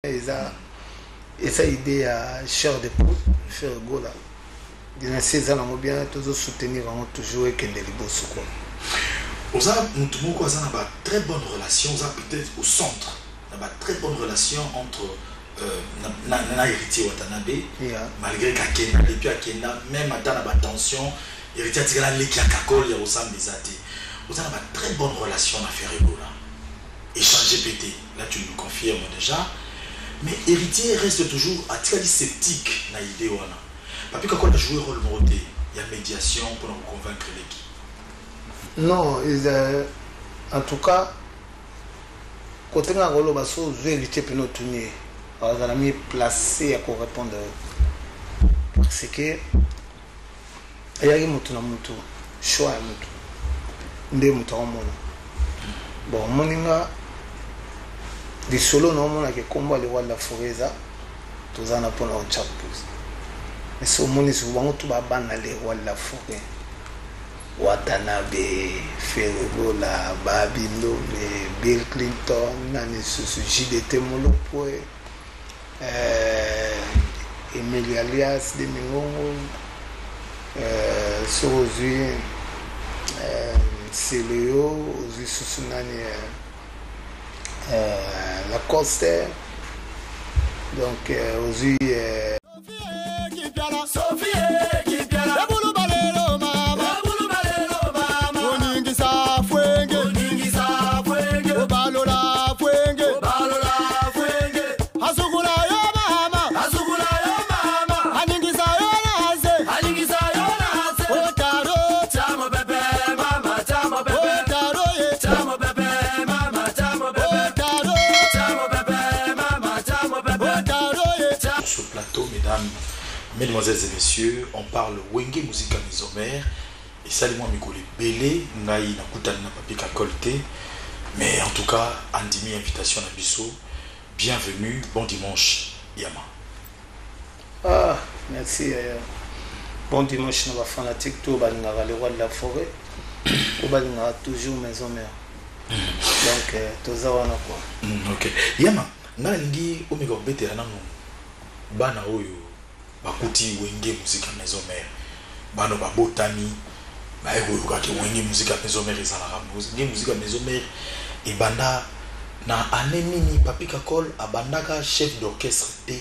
eza idée ya chair de poule faire gola dynastie eza nango bien tozosoutenir yango toujours ekende liboso quoi. Oza mutu moko aza na ba très bonne relation, oza peut-être au centre na ba très bonne relation entre na héritier Watanabe malgré qu'akenda et puis akenda même ata na ba tension héritier atikala leki ya kakol ya osambisa te. Oza na ba très bonne relation na faire gola. Échanger pété, là tu nous confirmes déjà. Mais héritier reste toujours sceptique na idée wana. Papi Kakol a joué rôle modé, il y a médiation pour nous convaincre l'équipe. Non, en tout cas, quand on a rôle basso, héritier peut nous tenir. Alors on a mis placé à quoi répondre parce que il y a mutu na mutu, choix mutu. Ndé mutu amona. Bon, moninga des solos non que combat le roi de la forêt ça tous en apprenant au chapus mais ce monde souvent tout va ban les rois de la forêt Watanabe Ferregola Babindo Bill Clinton nani ce JDT Molopo Emilia Alias de Mingongo Sorozui c'est Léo Ozu Susunani la Coste donc aussi Mesdemoiselles et messieurs, on parle Wenge Musica Mesomer et salut moi Mikoli Belé, Naï Nakutan na Papi Kakolte, mais en tout cas, Andimi invitation à Bissot, bienvenue, bon dimanche, Yama. Ah, merci. Bon dimanche, nous fanatique, tout le roi de la forêt, tout toujours Mesomer. Donc, tout ça, on a quoi. Ok. Yama, Nalingi, Omega Bete, Bana Oyo. Bakuti Wenge Musica Mesomer bano babotami baekoyoka ke Wenge Musica Mesomer ezalaka Wenge Musica Mesomer ebanda na année nini Papi Kakol abandaka chef d'orchestre te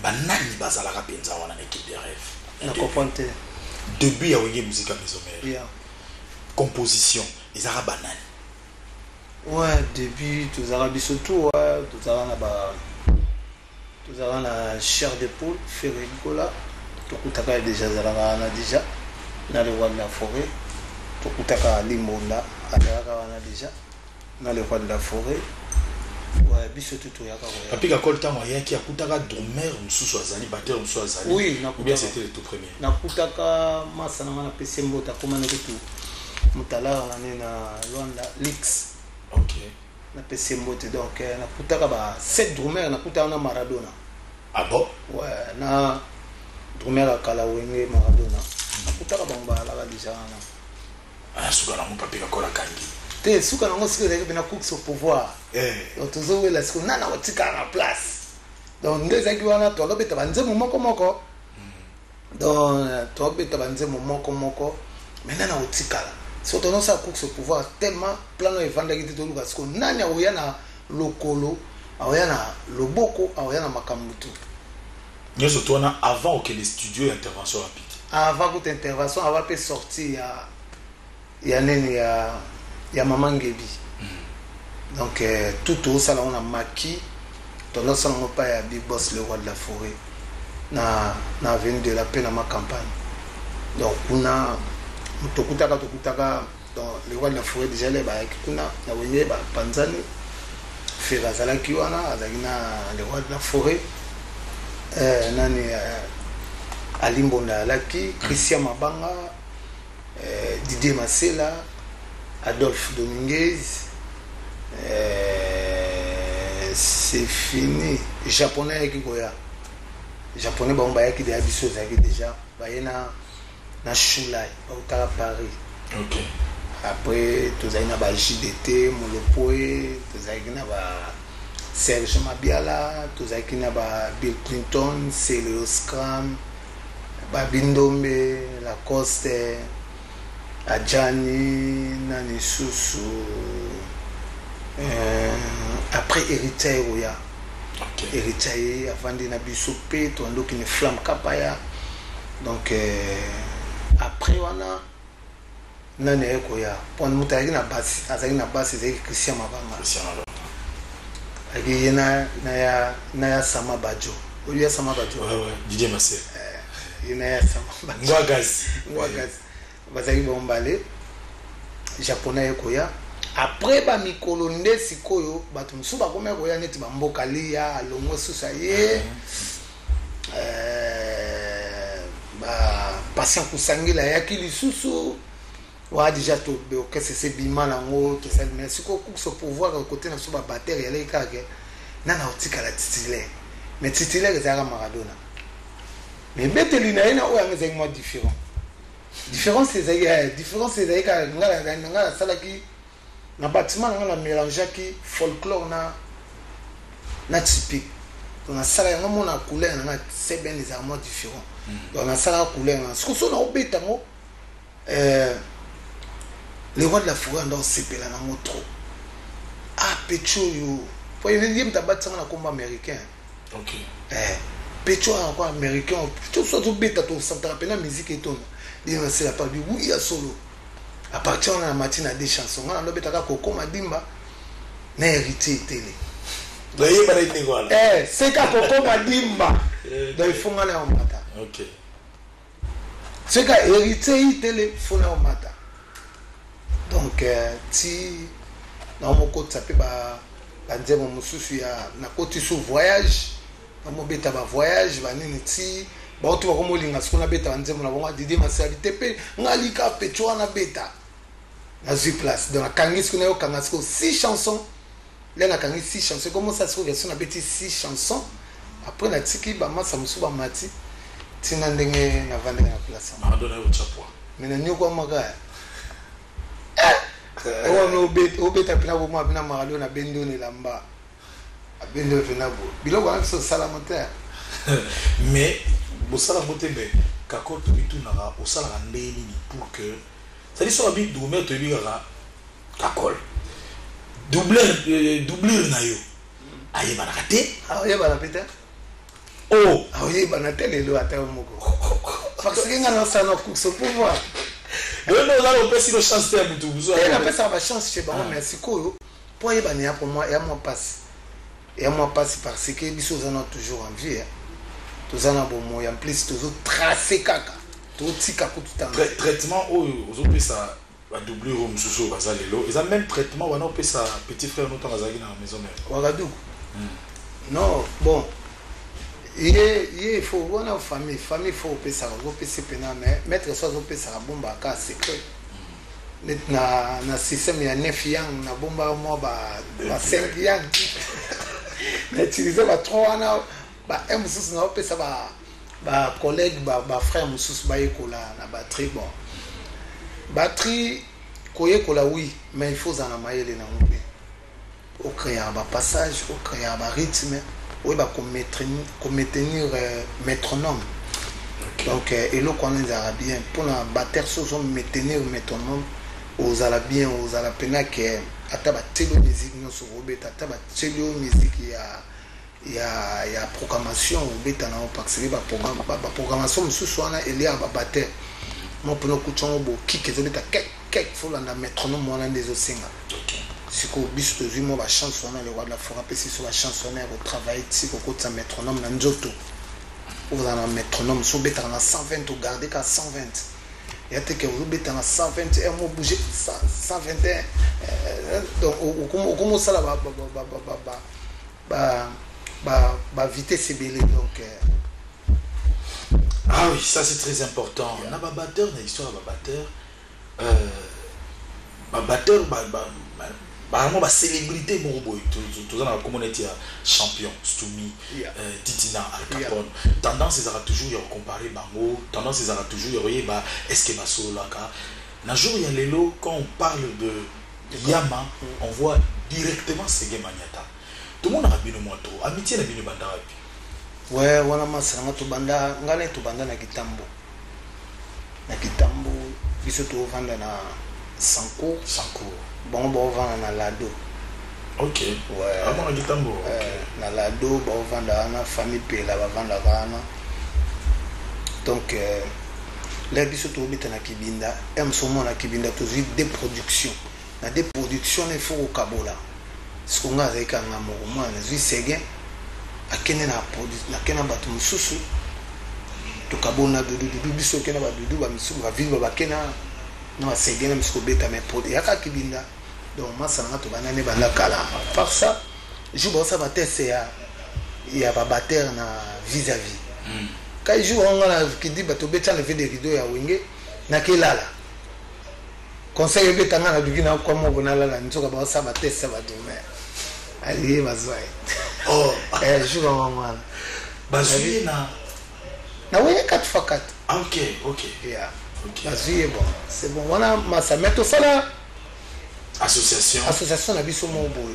banani bazalaka penza wana na équipe de rêve na comprendre début ya Wenge Musica Mesomer yeah. Composition ezalaka banani ouais début tozalaka biso tout ouais tozalaka na ba nous avons la chair de poule, Ferregola, Tokutaka déjà Zalana déjà, dans le roi de la forêt, Tokutaka Limonda, Adaka déjà, dans le roi de la forêt. Ouais, bisotu to yaka. Papi Kakol ta moyen qui a kutaka drummer mususu azali batteur mususu azali. Oui, ou bien c'était le tout premier. Na kutaka masana mana pesembo ta komana kutu. Mutala na Luanda Lix. OK. Na pesembo te donc na kutaka ba 7 drummers na kutaka na Maradona. Ah bon? Ouais, na drummer à Kala Wenge Maradona. Na kutaka bamba la déjà na. Ah suka na mu Papi Kakol akangi. Te suka nango siko zaki bina cook au pouvoir. Donc toujours la siko nana watika na place. Donc ngeza ki wana to lobeta banze moko moko. Donc to lobeta banze moko moko. Mais nana watika la. So to no sa cook au pouvoir tellement plano evanda ki to luka siko nani aoya na lokolo, aoya na loboko, aoya na makambutu. Nyoso to na avant que les studios intervention rapide. Avant que intervention avant peut sortir ya nene ya Maman Ngebi. Donc tout ça là on a maquis ton ça on pas ya Big Boss le roi de la forêt na avenue de la paix dans ma campagne. Donc on a tokutaka dans le roi de la forêt déjà les ba kuna na wenye ba panzani Ferazala kiwana azagina le roi de la forêt nani Alimbonda Laki Christian Mabanga Didier Masela Adolphe Dominguez, c'est fini. Japonais qui goya. Japonais bon bah qui déjà biso déjà. Bah na Choulai, au Paris. OK. Après tous aïna ba JDT, Molopoe, tous aïna ba Serge Mabiala, tozaki na ba Bill Clinton, Celio Scram, ba Bindombe, Lacoste, Adjani, Nani Susu, après Héritier Oya. Héritier, avant de Nabisopé, Tondo qui ne flamme Kapaya. Donc, après, on a Nani Ekoya. Pour nous, Azaki na base, c'est Christian Mabanga. Il y a Naya Sama Badjo. Il y a Sama Badjo. Ouais, Didier Massé. Il y a Sama Badjo. Ouagaz. Bazaki Bombale. Japonais Ekoya. Après, ba mikolo nde sikoyo, bato musu ba kome koya neti ba mbokali ya longo susa ye. Ba patient kusangila ya kili susu. Wa déjà to be ok c'est bima na ngo to ça mais siko ku so pouvoir côté na so ba batterie ya leka ke na na otika la titulaire. Mais titulaire c'est Maradona. Mais beteli na ina o ya ngezengwa différent. Différence c'est ka ngala salaki na bâtiment on a mélangé qui folklore na typique on a ça on a mon couleur c'est bien les armoires différents on a ça la couleur ce que sont au bétango les rois de la forêt dans CP là na trop Pecho yo pour il y a un bâtiment na combat américain OK Pecho encore américain tout ça tout bêta tout ça te rappelle la musique et tout il va c'est la part du oui il y a solo à partir de la matinée des chansons on a le betaka Koko Madimba na héritier télé c'est ka Koko Madimba donc il faut aller en mata OK c'est ka héritier télé faut aller en mata donc si na moko tsape ba nzemo mususu ya na koti sous voyage na mo beta ba voyage ba nini ti ba otu ba komolinga sikona beta nzemo na bonga Didier Massé tepe ngalika Pecho na beta na place dans la kangis qu'on a au kangasko 6 chansons là na kangis 6 chansons comment ça se trouve version na beti 6 chansons après na tiki ba masa musuba mati tina ndenge na vande na place Maradona au chapeau mais na nyoko maka on no beta pina bo mabina Maradona bendo ne lamba bendo pina bo biloko na so salamoteur mais bo salamoteur mais kako to bitu na o sala ndeni pour que c'est-à-dire sur la Bible doubleur te dit kakol doubleur na yo aye banakate aye banapeta oh aye banatele lo ata moko parce que ngana ça na course pouvoir donc nous allons passer le chance de mutu buzo et la pesa ba chance chez bango merci ko pour y bania pour moi et moi passe parce que biso zana toujours en vie tous en bon moyen en plus toujours tracer kaka traitement aux ça va doubler au mususu bazalelo ils ont même traitement on a ça petit frère nous dans la maison mère Ouagadougou non bon il faut voir la famille faut payer ça mais mettre ça au payer ça bomba ka secret na système ya 9 ans na bomba moi ba 5 ans mais utiliser ba 3 ans ba mususu na payer ça ba collègue ba frère mususu ba yekola na batterie bon batterie koyekola oui mais il faut en mayele na ngombe au créer ba passage au créer ba rythme oui ba comme maintenir métronome donc et le qu'on les arabiens pour la batteur sont maintenir métronome aux arabiens aux arabena que ataba telo musique non sur robeta ataba telo musique il y a programmation au bêta na parce que ba programmation mususu wana elia ba batteur mo pono kuchongo bo kick ezobeta kek faut la métronome wana des osenga si ko biso to mo ba chanson na le roi de la forêt pesi sur la chansonnière au travail si ko kotsa métronome na nzoto ou dans la métronome so bêta na 120 ou garder qu'à 120 et ate que vous bêta na 120 et mo bouger 121 donc comment ça là ba vitesse belé donc ah oui ça c'est très important on a ba batteur na histoire ba batteur vraiment ba célébrité mon boy tout dans la communauté champion Stumi Titina Al Capone tendance ils aura toujours y comparer bango tendance ils aura toujours y ba est-ce que baso là ka na jour il y a lelo quand on parle de Yama on voit directement Ségué Maniata tout le monde a bino moto amitié na bino banda wapi ouais wana masanga to banda ngane to banda na Kitambo biso to vanda na Sanko bon vanda na Lado. Ok ouais avant na Kitambo na Lado vanda na famille pela vanda kana donc les biso to bita na Kibinda somo na Kibinda to des productions na des productions il faut au Kabola ce qu'on a avec un amour moi na segen akene na produit na kena bato mususu to kabona dudu biso kena ba dudu ba misusu ba vivre ba kena na segen na misusu beta mais produit yaka Kibinda donc masanga to banane banda kala par ça je vois ça ba test ya ba batteur na vis-à-vis quand je vois on qui dit bato beta le video rideau ya wenge na kelala conseil beta na bigina kwa mo bonala na nzoka ba ça ba test ba demain allez bazoi oh je vois maman bazui na ouais 4x4 ah ok yeah ok bazui bon c'est bon voilà massa metto sala association na biso mo boy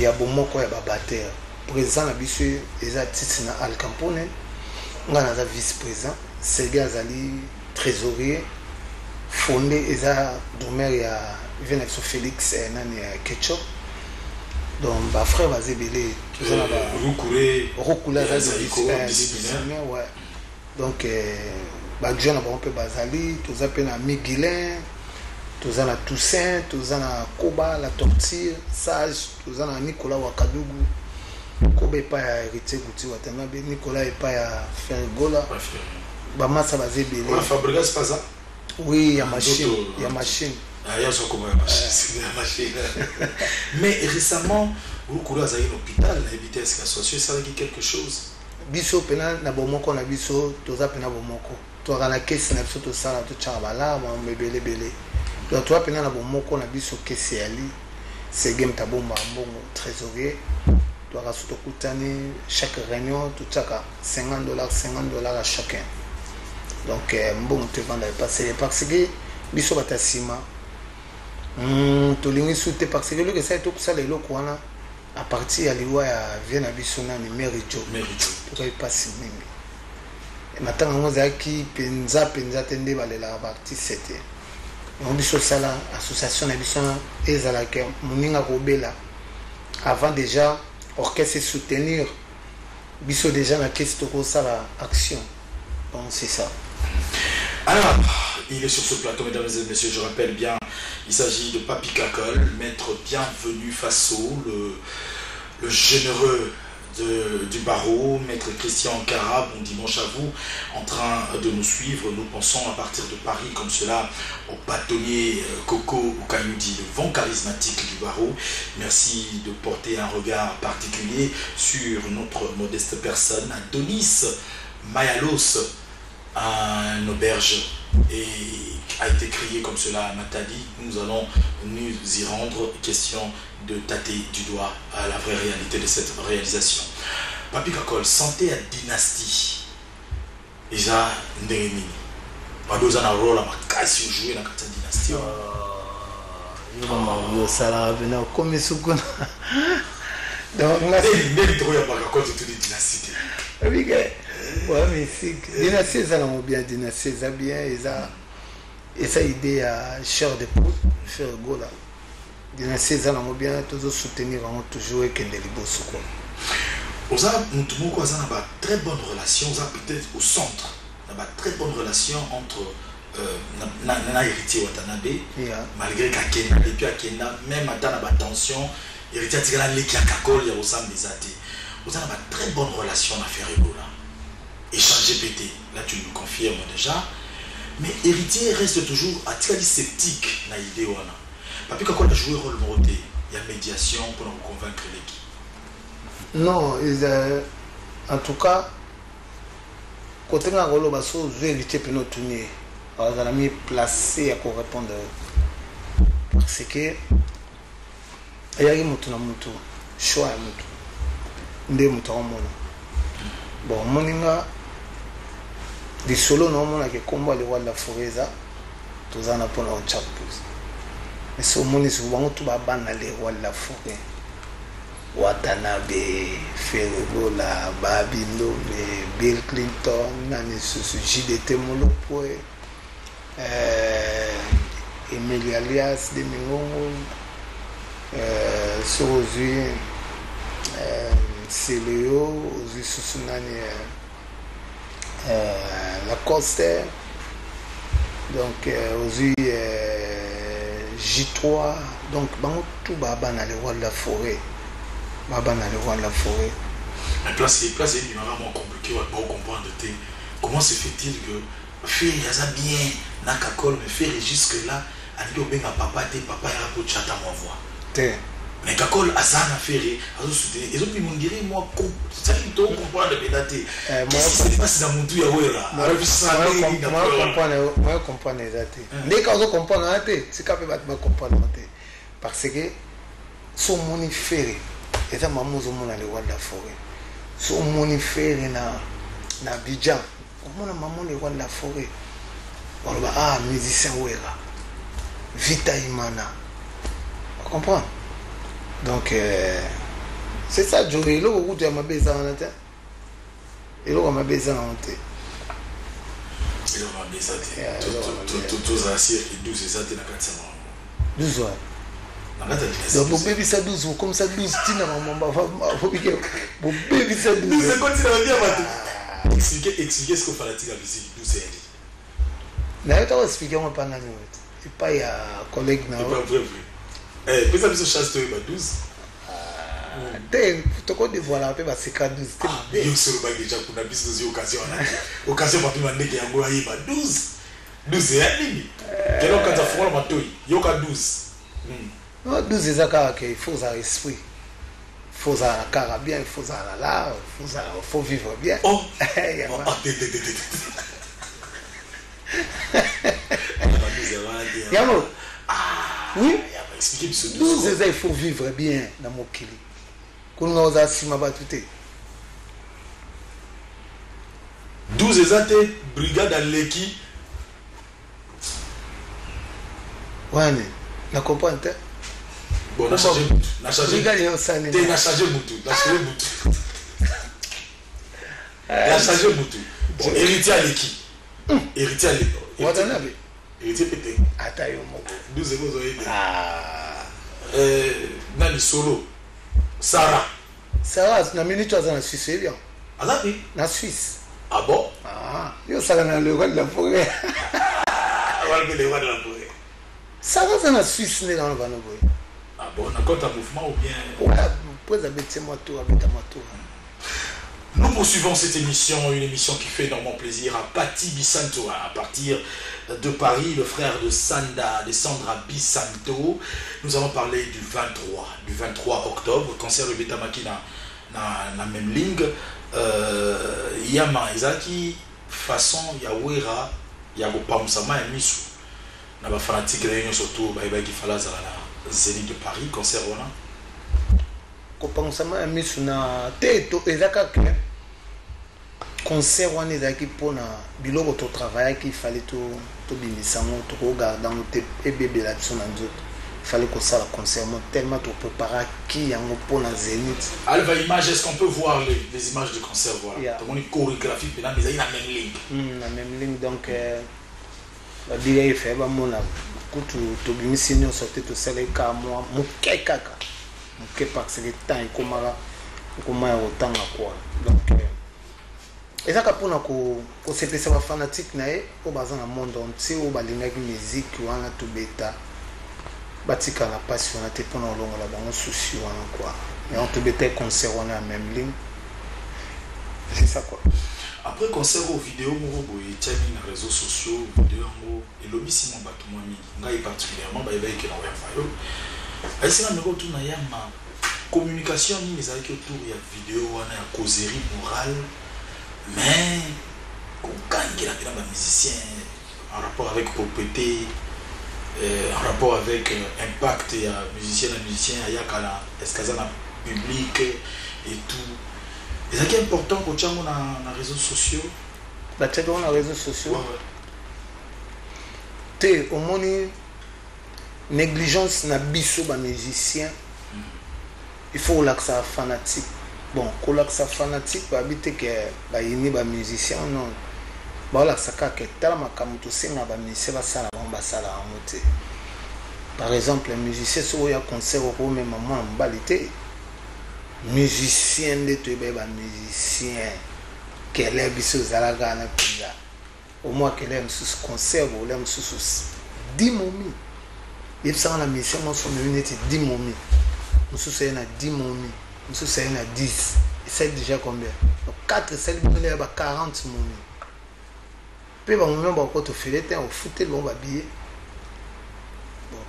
ya bomoko ya ba batteur président na biso eza titi na Al Campone ngana za vice président Serge Azali trésorier fondé eza domer ya Venexo Félix nani Ketchup donc ba frère bazebele tout ça là Rokula za disciplinaire ouais donc ba jeune ba on peut bazali tout ça pe na Miguelin tout ça na Toussaint tout ça na Koba la tortille sage tout ça na Nicolas Wakadugu Kobe pa ya héritier Gouti watana be Nicolas et pas ya Fergola ba massa bazebele on fabrique pas ça oui ya machine il y a ce machine. Mais récemment, vous courez à un hôpital, la vitesse associée, ça veut dire quelque chose. Biso pena na bomoko na biso, toza pena bomoko. Toi na caisse na biso to sala to chabala, ma mebele bele. Toi pena na bomoko na biso caisse ali, c'est game tabomba mbongo trésorier. Toi ka soto kutani chaque réunion to chaka $50 à chacun. Donc mbongo te vendre passer parce que biso batasima tolingi soute parce que le ça tout ça les loko wana à partir ya liwa ya vient na biso na ni merijo to ka passe mimi matanga ngoza ki penza tende balela parti 7 on biso sala association na biso ezala ke muninga kobela avant déjà orchestre soutenir biso déjà na caisse to sala action donc c'est ça. Alors, il est sur ce plateau, mesdames et messieurs, je rappelle bien, il s'agit de Papy Kakol, maître Bienvenu Faso, le généreux du barreau, maître Christian Cara, bon dimanche à vous, en train de nous suivre. Nous pensons à partir de Paris, comme cela, au bâtonnier Coco Okayudi, le vent charismatique du barreau. Merci de porter un regard particulier sur notre modeste personne, Adonis Mayalos, un auberge et a été crié comme cela à Matadi. Nous allons nous y rendre, question de tâter du doigt à la vraie réalité de cette réalisation. Papy Kakol, santé à dynastie. Déjà, Ndérémini. Badoza na rôle à ma casse ou jouer dans la dynastie. Ça l'a revenu comme il s'ouvre. Donc, dynastie. Oui, ouais, mais c'est dynastie, ça l'a bien, dynastie, ça bien, et ça idée à cher de poule, cher gola. Dynastie, ça l'a bien, toujours soutenir, toujours et qu'il y ait des beaux secours. Nous avons une très bonne relation, peut-être au centre, une très bonne relation entre Nana héritier Watanabe, malgré qu'Akena, depuis Akena, même à la tension, héritier Tigana Leki Kakol, il y a au centre des athées. Nous avons une très bonne relation à faire Ebola. Échanger pété, là tu nous confirmes déjà. Mais héritier reste toujours à tirer sceptique dans l'idée. Papy Kakol a joué un rôle modé. Il y a médiation pour nous convaincre les qui. Non, en tout cas, quand on a rôle basso, je vais éviter pour nous tourner. Alors, on a mis placé à quoi répondre. Parce que il y a un choix. Nde mutu omona bon moninga di solo no mona ke komba le wala foreza tozana pona on chapus mais so moni so bango to ba bana le wala foré Watanabe, Ferregola, Babindo, Bill Clinton, Nani Susu, JDT Molopoe, Emile Alias de Mingongo, Sorozui, Célio, Ozi Susunani, Lacoste, donc Ozi J3, donc tout Baba dans le roi de la forêt. Baba dans le roi de la forêt. Mais place est vraiment compliqué, on va pas comprendre. Comment se fait-il que faire ça bien, n'a qu'à coller, mais faire jusque-là, à dire que papa était papa, il a pour chat à moi voir. Mais qu'à coller, à ça, on a fait, ils ont pu me dire, moi, ça, ils doivent comprendre de dater. Qu'est-ce qui se passe dans mon tout, il y a là. Moi, je comprends les dates. Dès qu'on comprend les dates, c'est quand même pas comprendre. Parce que, son moniféré, et ça, maman, on a le roi de la forêt. Son moniféré, na Abidjan. Maman, le roi de la forêt. On va ah, musicien, ouera. Vita Imana. On comprend? Donc, c'est ça, Joey. Là, où tu as ma baisse en tête. Et là, on m'a baissé en tête. Et là, on m'a baissé en tête. Tous assieds et 12, c'est ça, tu as 400 ans. 12 ans. Donc, mon bébé, ça 12 ans. Comme ça, 12, tu n'as pas mon bébé, ça 12 ans. 12 ans, tu n'as bien battu. Expliquez ce que fanatique a visité. 12 ans. Je vais t'expliquer, on va pas dans le et pas il y a un collègue. C'est pas vrai. Puis ça, chasse, tu as 12. Tu as dit voilà, tu as 12. Il y a sur le bac déjà pour la business occasion. Occasion pour tout le monde qui a 12. 12, c'est un ligne. Tu as quand tu as fait le matin, il y a 12. Non, 12 c'est ça qu'il faut avoir esprit. Il faut avoir la carabine, il faut avoir la lave, il faut vivre bien. Oh, Yamo. Oui. Expliquez ce 12 c'est ça, il faut vivre bien dans mon kili. Quand on a si ma batute. 12 c'est ça, brigade à l'équipe. Ouais, tu comprends? Bon, on a changé Moutou. On a changé Moutou. On a changé Moutou. Bon, héritier à l'équipe. Héritier à l'équipe. Héritier pété. Attends, 12 euros, vous avez Nani Solo. Sarah. Sarah, na minute, tu as en Suisse, c'est bien. Ah, là, oui. En Suisse. Ah bon? Ah, yo, ça dans le roi de la forêt. Le roi de la forêt. Sarah, c'est en Suisse, n'est dans le Vanoboy. Ah bon, on a compte un mouvement ou bien? Ouais, pour habiter moi tout, habiter moi tout. Nous poursuivons cette émission, une émission qui fait énormément plaisir à Patti Bisanto, à partir de Paris, le frère de Sandra Bisanto. Nous allons parler du 23 octobre, concert de Betamaki dans la même ligne. Yama, Izaki, façon, Yawera, Yagopamsama et Misu. Nous avons fanatique réunion surtout, qui fallait la Zénith de Paris, concert voilà. Kopamsama et Misu na teto ezaka concert wana ezalaki mpona biloko totravaille qu'il fallait tobimisango tokogarda ngo te ebebela biso na nzoto fallait kosala concert tellement topreparaki yango mpona Zénith. Alva image, est-ce qu'on peut voir les images de concert voilà. Tout le monde chorégraphie mais ils ont la même ligne. La même ligne donc badira efe bamona kutu tobimisi nyonso te tosaleka mwa moke kaka moke parce que le temps ekomaka ya kotanga kwa donc ezaka mpona kosepesa bafanatique na ye oyo baza na monde entier oyo balingaki musique wana tobeta batikala mpasi wana te mpona kolongola bango susi wana kwa yango tobeta concert wana ya même ligne c'est ça quoi. Après concert au vidéo moko boye tiami na réseaux sociaux vidéo yango elobisi mwa bato mwa mingi ngai particulièrement bayebaki na oyafa yo aisina meko tuna yama communication nini ezalaki autour ya vidéo wana ya causerie morale mais kokangela mpena bamusicien en rapport avec propriété en rapport avec impact ya musicien na musicien ayaka na eskaza na public et tout. C'est important pour les réseaux sociaux. Dans les réseaux sociaux. Tu au moins négligence na biso ba musicien. il faut relaxer fanatique. Bon, relaxer fanatique, bah habiter que bah yini bah musicien non. Bah relaxer que tala makamuto singa bah musicien bah sala bah sala amote. Par exemple, les musiciens sont au concert au même moment en balité. Musicien de tout bah musicien qu'elle est biso zalaga na pizza. Au moins qu'elle est sous concert ou l'aime sous 10 momies. Il y a la mission mon son unité 10 momies. Nous sommes à 10 momies. Nous sommes à 10. C'est déjà combien? 4 celles il y a 40 momies. Puis on va encore te filer on fout le bon habillé.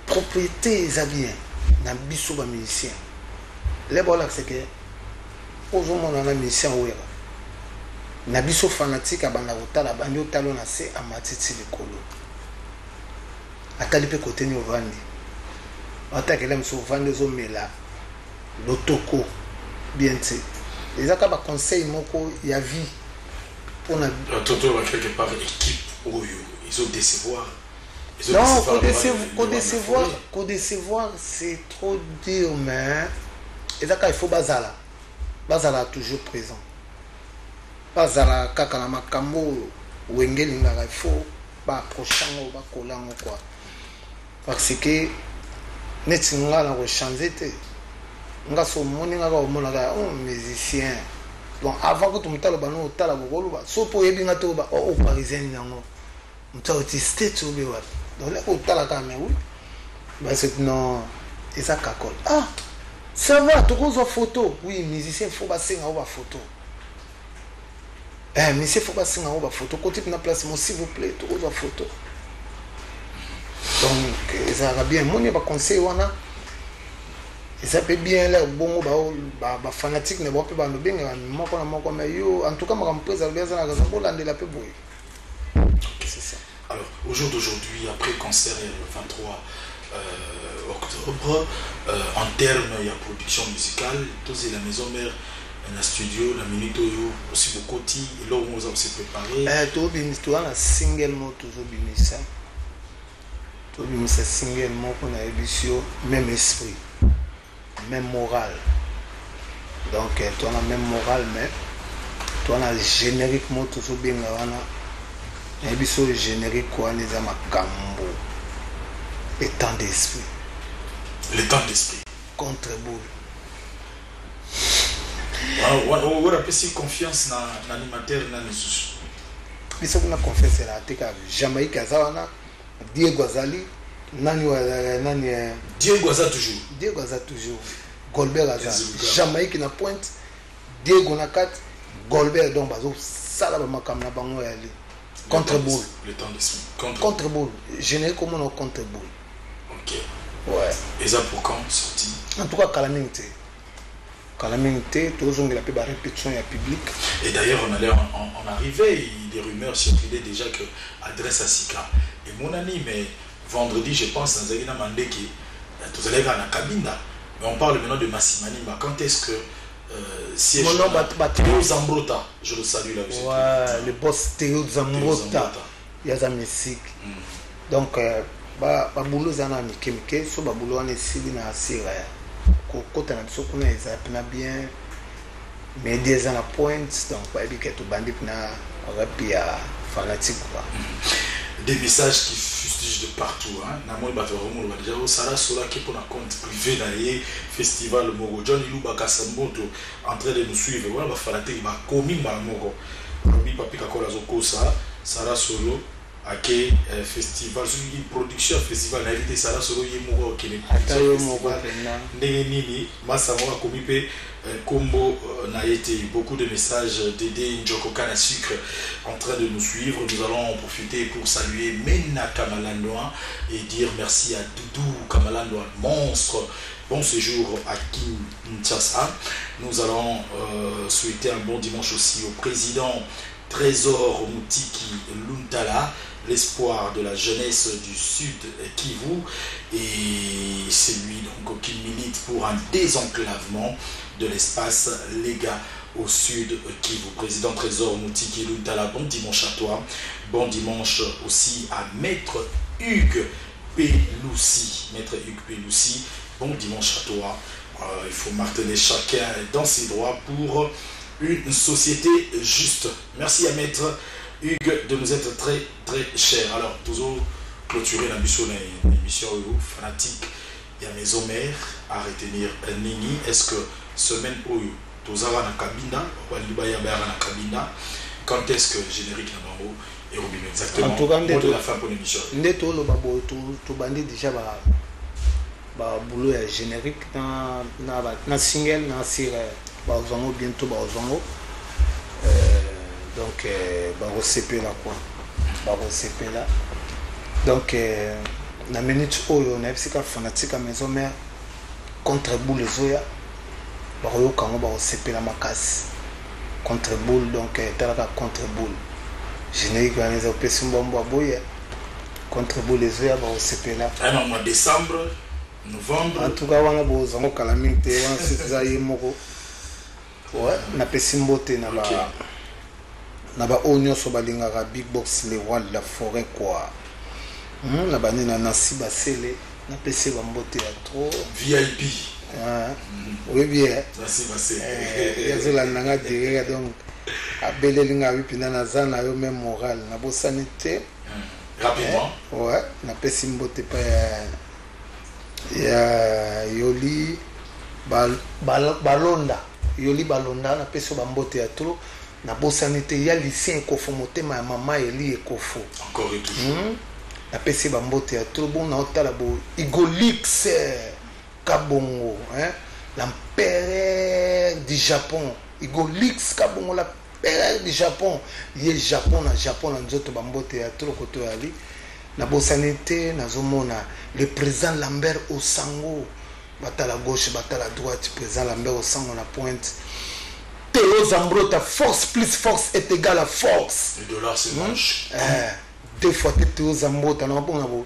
Propriété les habillés. N'a biso ba musicien. Les bon là c'est que aujourd'hui on a musicien où na biso fanatique abanda kotala bandi otalo na se amatiti likolo atali pe côté ni ovandi atakela mso ovandi ozomela lotoko bien te ezaka ba conseil moko ya vie pour na toto va quelque part équipe oyo ils ont décevoir non ko décevoir c'est trop dire mais ezaka il faut bazala toujours présent. Pas à la kaka na makambo wengeli ngaka il faut ba approchango ba kolango quoi parce que neti nga na changer te nga so moni nga ko mona ga musicien bon avant que tu mutalo bano tala bokolo ba so po yebi nga to ba o parisien nango mutalo ti state obe wa donc là ko tala ka mais oui bah c'est non et ça kakol ah ça va tu cause photo oui musicien faut ba singa o ba photo. Mais il faut pas signer une photo. Côté de la place, s'il vous plaît, tout une photo. Donc, ça va bien. Moi, je vais conseiller. Ça peut bien là, bon, fanatique, ne va pas bien. En tout cas, je vais préserver ça. C'est ça. Alors, au jour d'aujourd'hui, après le concert le 23 octobre, en termes de production musicale, tous la maison mère. La studio, la minute aussi beaucoup et là où on s'est préparé. Tu as un single mot toujours binissa. Tu as un single mot qu'on a édition, même esprit, même morale. Donc tu as la même morale, mais tu as un générique mot toujours bien là. Un édition générique quoi les amas cambo. Le temps d'esprit. Le temps d'esprit. Contre boule. On a plus confiance dans l'animateur dans les sous. Mais ça on a confiance là, t'es qu'à Jamaïque Azawana, Diego Azali, Diego Azali toujours. Diego Azali toujours. Goldberg Azali. Jamaïque na pointe, Diego na 4, Goldberg donc bazo sala ba makam na bango ya li. Contre boule. Le temps d'esprit. Contre boule. Générique comment on contre boule. OK. Ouais. Et ça pour quand sorti? En tout cas calamité. Calamité, tous ont la répétition publique. Et d'ailleurs, on arrivait, des rumeurs circulaient déjà que adresse à Sika. Et mon ami, mais vendredi, je pense, dans Zalina Mandeki, tous allez dans la cabine. Mais on parle maintenant de Massimani. Quand est-ce que siège Théo Zambrota, je le salue là aussi. Ouais, le boss Théo Zambrota. Il y a sa musique. Donc, boulot zana mikemike, so boulot on est sibi na asira. Côté na biso kuna ezapna bien mais des à la pointe donc pas bien que tout bandit na rapia fanatique quoi. Des messages qui fustigent de partout hein na moi bato romo ba déjà Sarah Sola qui pour un compte privé dans les festival Moro John Iluba Kasamboto en train de nous suivre voilà ba fanatique ba komi ba Moro robi papi kakola zoko ça Sarah Solo ake festival une production festival na invité Sarah Solo yemogo kene ndenge nini masa mo akomi pe kombo na été beaucoup de messages d'aider Njoko Kana Sucre en train de nous suivre. Nous allons en profiter pour saluer Mena Kamalandoa et dire merci à Doudou Kamalandoa monstre. Bon séjour à Kinshasa. Nous allons souhaiter un bon dimanche aussi au président Trésor Moutiki Luntala, l'espoir de la jeunesse du Sud Kivu, et c'est lui donc qui milite pour un désenclavement de l'espace Lega au Sud Kivu. Président Trésor Moutiki Luntala, bon dimanche à toi. Bon dimanche aussi à Maître Hugues Peloussi. Maître Hugues Peloussi, bon dimanche à toi. Il faut marteler chacun dans ses droits pour une société juste. Merci à Maître Hugues de nous être très très cher. Alors, toujours clôturer l'émission fanatique. Il y a Maison Mère à retenir Nini. Est-ce que semaine où Tozara na Kabina, quand est-ce que générique na bango et Robin exactement? En tout cas, de la fin pour l'émission. Ndeto lo babo to bandi déjà ba boulot ya générique na single na sire ba zongo bientôt ba zongo donc ba recp là quoi ba recp là donc na minute oyo na psika fanatique à Maison Mère contre boule zoya ba yo kango ba recp la makasi contre boule donc talaka contre boule générique va les opérations bombo boya contre boule zoya ba recp là en mois décembre novembre. En tout cas, on a besoin de calamité, on a moko. Ouais, na pesimbote na ba na ba onyo so balinga ga big box le wall la forêt quoi. Na ba nina na si basele na pesi ba mbote ya trop VIP. Oui bien. Na si basele. Yazola nanga direct donc abelelinga bipina na zana yo même moral na bo sanité. Rapidement. Ouais, na pesimbote pa ya yoli balonda yoli balonda na peso bambote ya trop na bosanité ya lycée ekofo motema ya mama eli ekofo encore et toujours na pesi bambote ya trop bon na otala bo Igolix Kabongo l'empereur du Japon Igolix Kabongo l'empereur du Japon ye Japon na nzoto bambote ya trop koto yali na bosanité nazomona le président Lambert Osango batala gauche batala droite président Lambert Osango na pointe Théo Zambrota force plus force est égal à force le dollar c'est manche deux fois Théo Zambrota na bon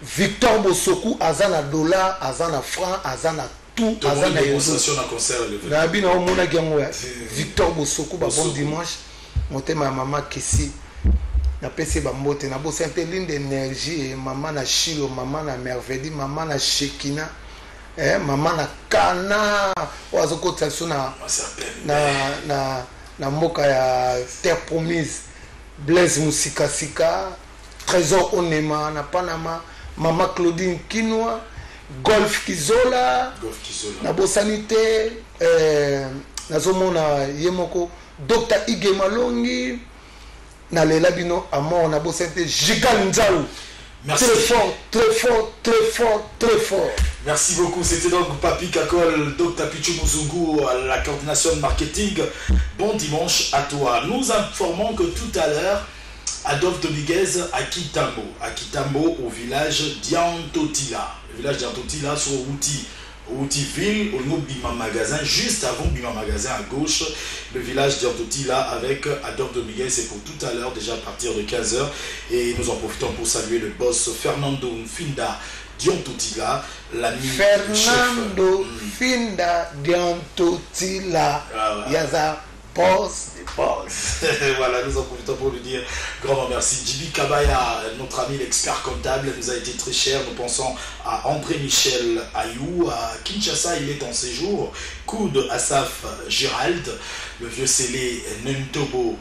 Victor Bosoku azana dollar azana franc azana tout azana négociation na concert le na bino mona gango Victor Bosoku ba bon dimanche motema mama Kesi na pesi bambote na bosante ligne d'énergie maman na Chilo maman na Merveille maman na Shekina maman na Kana wazokota suna na mboka ya Terre Promise Blaise Musikasika Trésor Onema na Panama maman Claudine Kinwa Golf Kizola na bosanité nazomona yemoko Dr Ige Malongi na lela bino amor na bosente Jigal Nzao. Merci. Très fort, très fort, très fort, très fort. Merci beaucoup. C'était donc Papi Kakol, Dr Pichu Muzungu à la coordination de marketing. Bon dimanche à toi. Nous informons que tout à l'heure, Adolphe Dominguez à Kitambo au village Diantotila. Le village Diantotila sur Outiville, au niveau Bima Magasin, juste avant Bima Magasin à gauche, le village d'Antotila avec Adolphe Dominguez. C'est pour tout à l'heure, déjà à partir de 15h. Et nous en profitons pour saluer le boss Fernando Finda Diantotila, l'ami Fernando Finda Diantotila. Yaza boss des boss. Voilà, nous en profitons pour lui dire grand merci. Jibi Kabaya, notre ami l'expert comptable, nous a été très cher. Nous pensons à André Michel Ayou, à Kinshasa, il est en séjour. Coude Asaf Gérald, le vieux scellé Nentobo,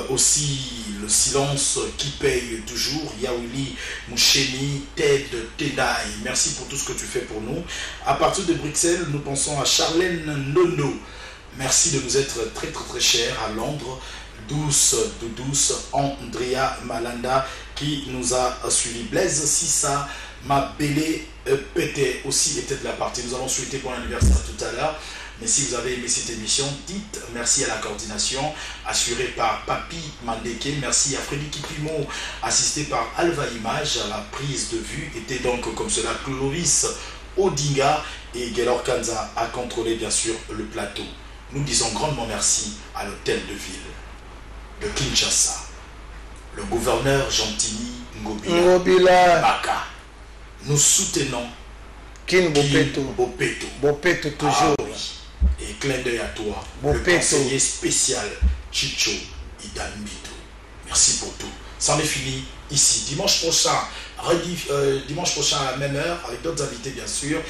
aussi le silence qui paye toujours. Yaouli Moucheni, Ted Tedai, merci pour tout ce que tu fais pour nous. À partir de Bruxelles, nous pensons à Charlène Nono. Merci de nous être très très très chers à Londres. Douce Andrea Malanda qui nous a suivi. Blaise Sissa, ma belle pété aussi était de la partie. Nous allons souhaiter bon anniversaire tout à l'heure. Mais si vous avez aimé cette émission, dites merci à la coordination assurée par Papi Mandeke. Merci à Frédéric Kipimo, assisté par Alva Image. À la prise de vue était donc comme cela Clovis Odinga et Gelor Kanza a contrôlé bien sûr le plateau. Nous disons grandement merci à l'hôtel de ville de Kinshasa, le gouverneur Gentini Ngobila Baka. Nous soutenons Kin Bopeto toujours. Ah, oui. Et clin d'œil à toi, Bopeto. le conseiller spécial Chicho Idambito. Merci pour tout. C'en est fini ici. Dimanche prochain à la même heure, avec d'autres invités bien sûr.